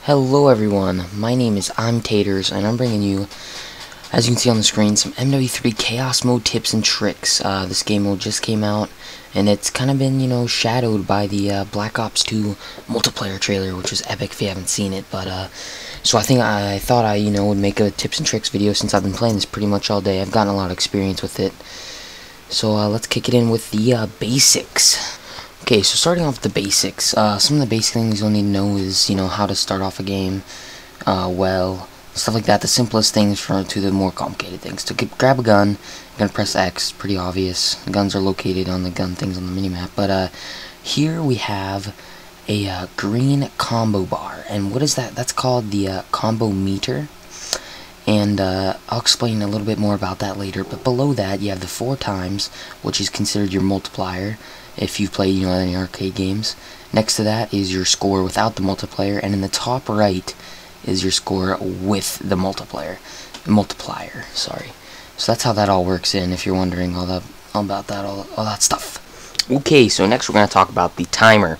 Hello everyone, my name is Taters, and I'm bringing you, as you can see on the screen, some Mw3 Chaos Mode tips and tricks. This game mode just came out, and it's kind of been, shadowed by the Black Ops 2 multiplayer trailer, which was epic if you haven't seen it. But so I thought I would make a tips and tricks video since I've been playing this pretty much all day. I've gotten a lot of experience with it. So let's kick it in with the basics. Okay, so starting off with the basics, some of the basic things you'll need to know is, how to start off a game, well, stuff like that. The simplest things to the more complicated things. To grab a gun, you're going to press X, pretty obvious. The guns are located on the gun things on the minimap, but here we have a green combo bar, and what is that? That's called the combo meter, and I'll explain a little bit more about that later. But below that, you have the 4 times, which is considered your multiplier if you've played any arcade games. Next to that is your score without the multiplier, and in the top right is your score with the multiplier. Sorry. So that's how that all works in, if you're wondering all that stuff. Okay, so next we're going to talk about the timer.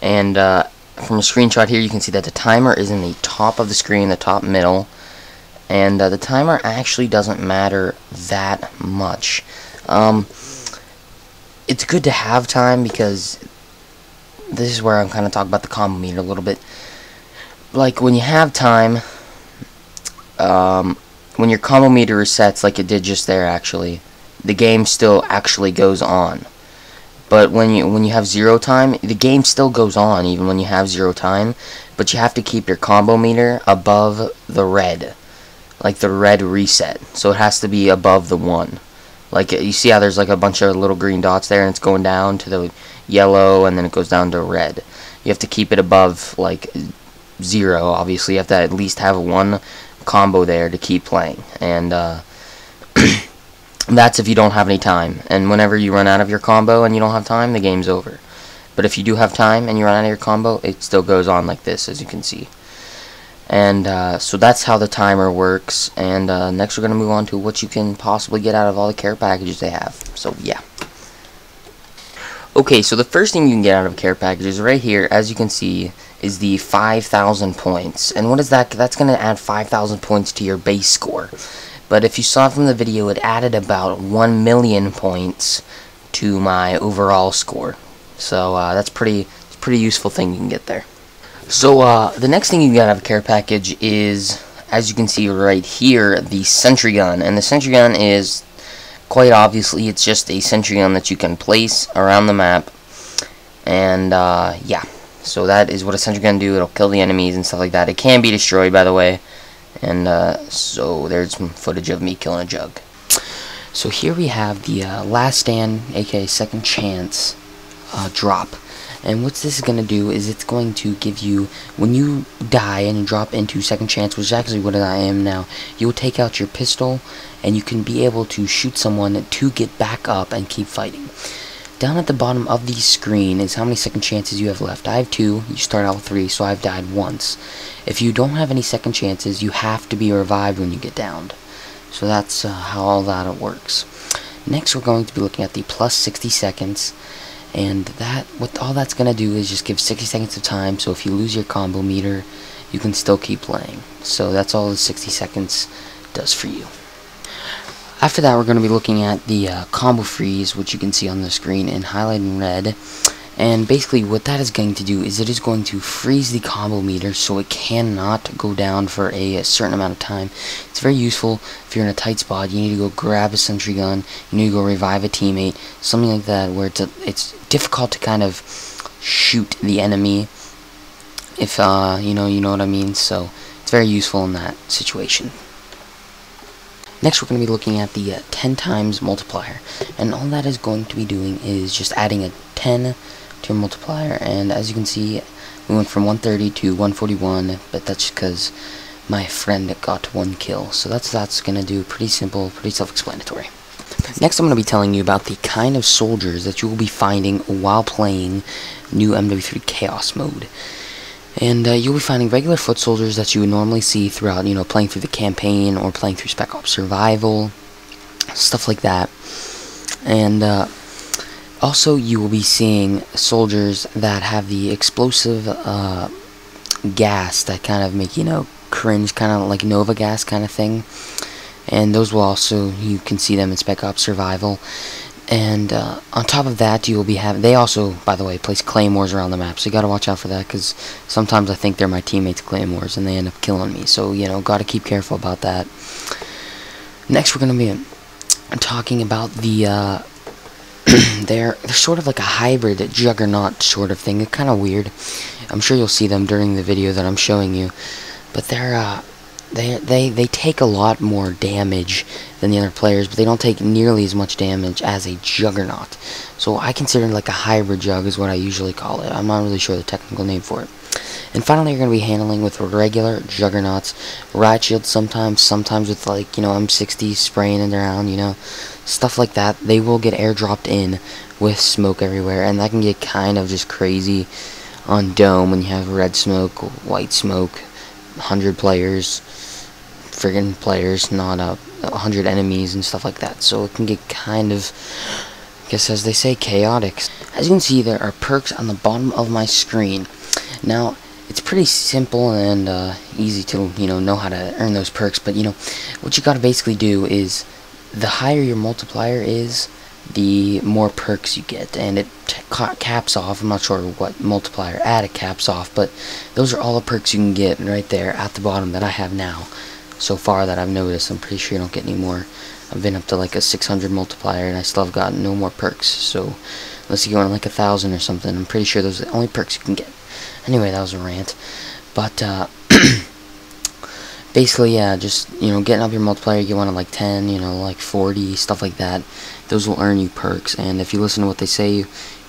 And from a screenshot here, you can see that the timer is in the top of the screen, the top middle. And the timer actually doesn't matter that much. It's good to have time, because this is where I'm kind of talking about the combo meter a little bit. Like, when you have time, when your combo meter resets, like it did just there actually, the game still actually goes on. But when you have 0 time, the game still goes on even when you have 0 time, but you have to keep your combo meter above the red, like the red reset. So it has to be above the 1. Like, you see how there's like a bunch of little green dots there, and it's going down to the yellow, and then it goes down to red. You have to keep it above, like, 0, obviously. You have to at least have 1 combo there to keep playing. And, that's if you don't have any time. And whenever you run out of your combo and you don't have time, the game's over. But if you do have time and you run out of your combo, it still goes on like this, as you can see. And so that's how the timer works. And next we're going to move on to what you can possibly get out of all the care packages they have. So yeah. Okay, so the first thing you can get out of care packages right here, as you can see, is the 5,000 points. And what is that? That's going to add 5,000 points to your base score. But if you saw from the video, it added about 1 million points to my overall score. So that's pretty useful thing you can get there. So, the next thing you get out of a care package is, as you can see right here, the sentry gun. And the sentry gun is, quite obviously, it's just a sentry gun that you can place around the map. And, yeah. So that is what a sentry gun do. It'll kill the enemies and stuff like that. It can be destroyed, by the way. And, so there's some footage of me killing a jug. So here we have the, last stand, aka second chance, drop. And what this is going to do is it's going to give you, when you die and you drop into second chance, which is actually what I am now, you'll take out your pistol and you can be able to shoot someone to get back up and keep fighting. Down at the bottom of the screen is how many second chances you have left. I have 2, you start out with 3, so I've died once. If you don't have any second chances, you have to be revived when you get downed. So that's how all that works. Next we're going to be looking at the plus 60 seconds. And what all that's going to do is just give 60 seconds of time, so if you lose your combo meter, you can still keep playing. So that's all the 60 seconds does for you. After that, we're going to be looking at the combo freeze, which you can see on the screen in highlighted in red. And basically what that is going to do is it is going to freeze the combo meter so it cannot go down for a certain amount of time. It's very useful if you're in a tight spot. You need to go grab a sentry gun, you need to go revive a teammate, something like that, where it's difficult to kind of shoot the enemy, if you know what I mean. So it's very useful in that situation. Next, we're going to be looking at the 10 times multiplier, and all that is going to be doing is just adding a 10 to your multiplier. And as you can see, we went from 130 to 141, but that's because my friend got 1 kill. So that's going to do. Pretty simple, pretty self-explanatory. Next, I'm going to be telling you about the kind of soldiers that you will be finding while playing new Mw3 Chaos Mode. And you'll be finding regular foot soldiers that you would normally see throughout, playing through the campaign or playing through Spec Ops Survival, stuff like that. And Also, you will be seeing soldiers that have the explosive gas that kind of make, you know, cringe, kind of like Nova gas kind of thing. And those will also, you can see them in Spec Ops Survival. And on top of that, you will be having, they also, by the way, place claymores around the map, so you gotta watch out for that, because sometimes I think they're my teammates' claymores, and they end up killing me, so, you know, gotta keep careful about that. Next, we're gonna be talking about the, they're sort of like a hybrid juggernaut sort of thing. They're kind of weird. I'm sure you'll see them during the video that I'm showing you, but they're, they take a lot more damage than the other players, but they don't take nearly as much damage as a juggernaut. So I consider it like a hybrid jug is what I usually call it. I'm not really sure the technical name for it. And finally, you're going to be handling with regular juggernauts, riot shields sometimes with, like, you know, M60 spraying it around, you know, stuff like that. They will get airdropped in with smoke everywhere, and that can get kind of just crazy on Dome when you have red smoke, white smoke, 100 players, friggin' players, not 100 enemies and stuff like that. So it can get kind of, I guess as they say, chaotic. As you can see, there are perks on the bottom of my screen. Now, it's pretty simple and easy to, you know how to earn those perks, but, you know, what you gotta basically do is, the higher your multiplier is, the more perks you get, and it caps off. I'm not sure what multiplier it caps off, but those are all the perks you can get right there at the bottom that I have now. So far that I've noticed, I'm pretty sure you don't get any more. I've been up to like a 600 multiplier, and I still have gotten no more perks. So, unless you go on like 1,000 or something, I'm pretty sure those are the only perks you can get. Anyway, that was a rant. But, basically, yeah, just, you know, getting up your multiplier, you get one at like 10, you know, like 40, stuff like that. Those will earn you perks, and if you listen to what they say,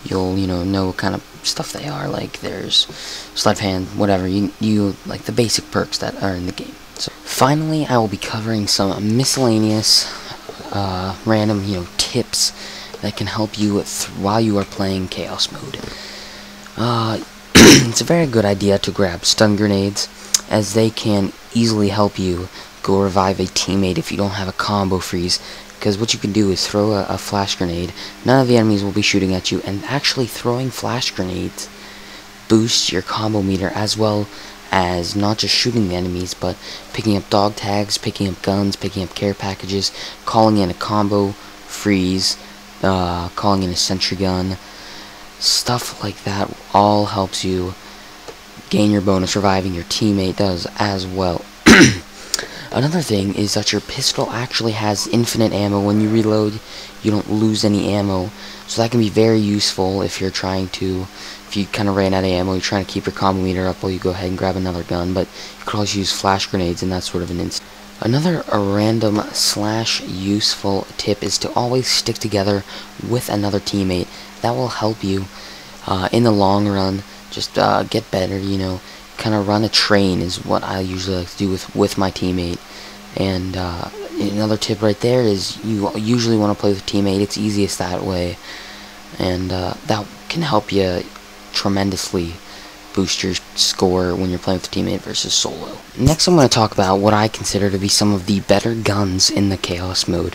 you'll, you know what kind of stuff they are. Like, there's sleight of hand, whatever, you like the basic perks that are in the game. So, finally, I will be covering some miscellaneous, random, you know, tips that can help you while you are playing Chaos Mode. It's a very good idea to grab stun grenades, as they can easily help you go revive a teammate if you don't have a combo freeze. Because what you can do is throw a flash grenade, none of the enemies will be shooting at you, and actually throwing flash grenades boosts your combo meter, as well as not just shooting the enemies, but picking up dog tags, picking up guns, picking up care packages, calling in a combo freeze, calling in a sentry gun. Stuff like that all helps you gain your bonus. Reviving your teammate does as well. Another thing is that your pistol actually has infinite ammo. When you reload, you don't lose any ammo. So that can be very useful if you're trying to, if you kind of ran out of ammo, you're trying to keep your combo meter up while you go ahead and grab another gun. But you could also use flash grenades, and that's sort of an instant. Another random / useful tip is to always stick together with another teammate. That will help you in the long run. Just get better, you know. Kind of run a train is what I usually like to do with my teammate. And another tip right there is you usually want to play with a teammate. It's easiest that way, and that can help you tremendously boost your score when you're playing with a teammate versus solo. Next, I'm going to talk about what I consider to be some of the better guns in the Chaos Mode.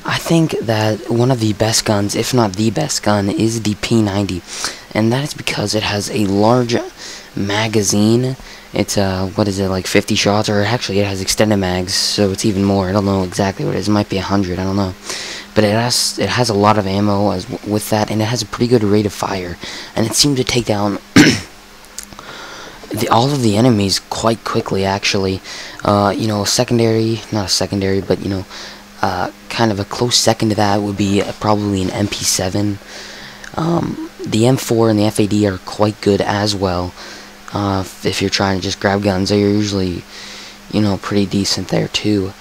I think that one of the best guns, if not the best gun, is the P90, and that is because it has a large magazine. It's what is it, like 50 shots, or actually it has extended mags, so it's even more. I don't know exactly what it is. It might be 100, I don't know, but it has a lot of ammo with that, and it has a pretty good rate of fire, and it seemed to take down all of the enemies quite quickly, actually. You know, not a secondary, but, you know, kind of a close second to that would be probably an MP7. The M4 and the FAD are quite good as well. If you're trying to just grab guns, they're usually, you know, pretty decent there too.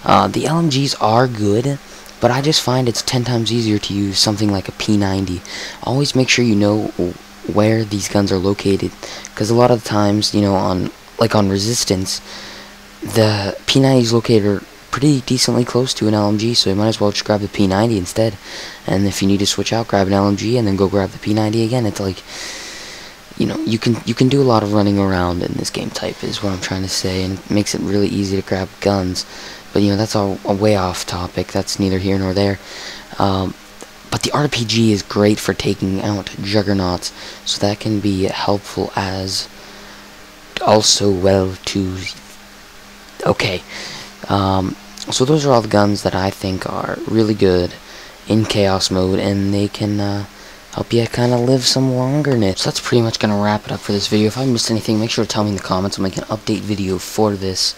The LMGs are good, but I just find it's 10 times easier to use something like a P90. Always make sure you know where these guns are located, because a lot of the times, you know, on Resistance, the P90 is located pretty decently close to an LMG, so you might as well just grab the P90 instead. And if you need to switch out, grab an LMG and then go grab the P90 again. It's like, you know, you can do a lot of running around in this game type, is what I'm trying to say, and it makes it really easy to grab guns. But, you know, that's all a way off topic. That's neither here nor there. But the RPG is great for taking out juggernauts, so that can be helpful as also well too. Okay, so those are all the guns that I think are really good in chaos mode, and they can help you kind of live some longerness. So that's pretty much gonna wrap it up for this video. If I missed anything, make sure to tell me in the comments. I'll make an update video for this,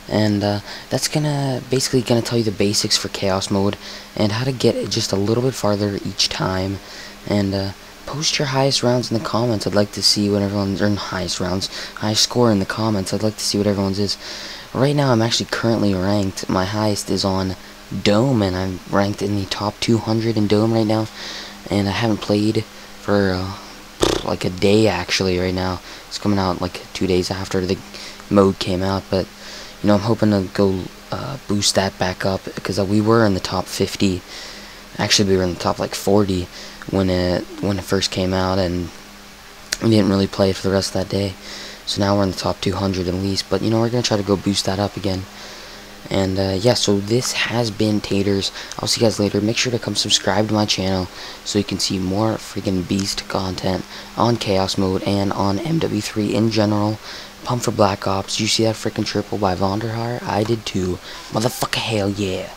and that's basically gonna tell you the basics for chaos mode and how to get it just a little bit farther each time. And post your highest rounds in the comments. I'd like to see what everyone's, or highest score in the comments. I'd like to see what everyone's is. Right now I'm actually currently ranked. My highest is on Dome, and I'm ranked in the top 200 in Dome right now, and I haven't played for like a day actually right now. It's coming out like 2 days after the mode came out, but you know, I'm hoping to go boost that back up, because we were in the top 50. Actually, we were in the top like 40 when it first came out, and we didn't really play it for the rest of that day. So now we're in the top 200 at least, but you know, we're gonna try to go boost that up again. And yeah, so this has been Taters. I'll see you guys later. Make sure to come subscribe to my channel so you can see more freaking beast content on chaos mode and on MW3 in general. Pump for Black Ops. You see that freaking triple by Vonderhaar? I did too. Motherfucker, hell yeah.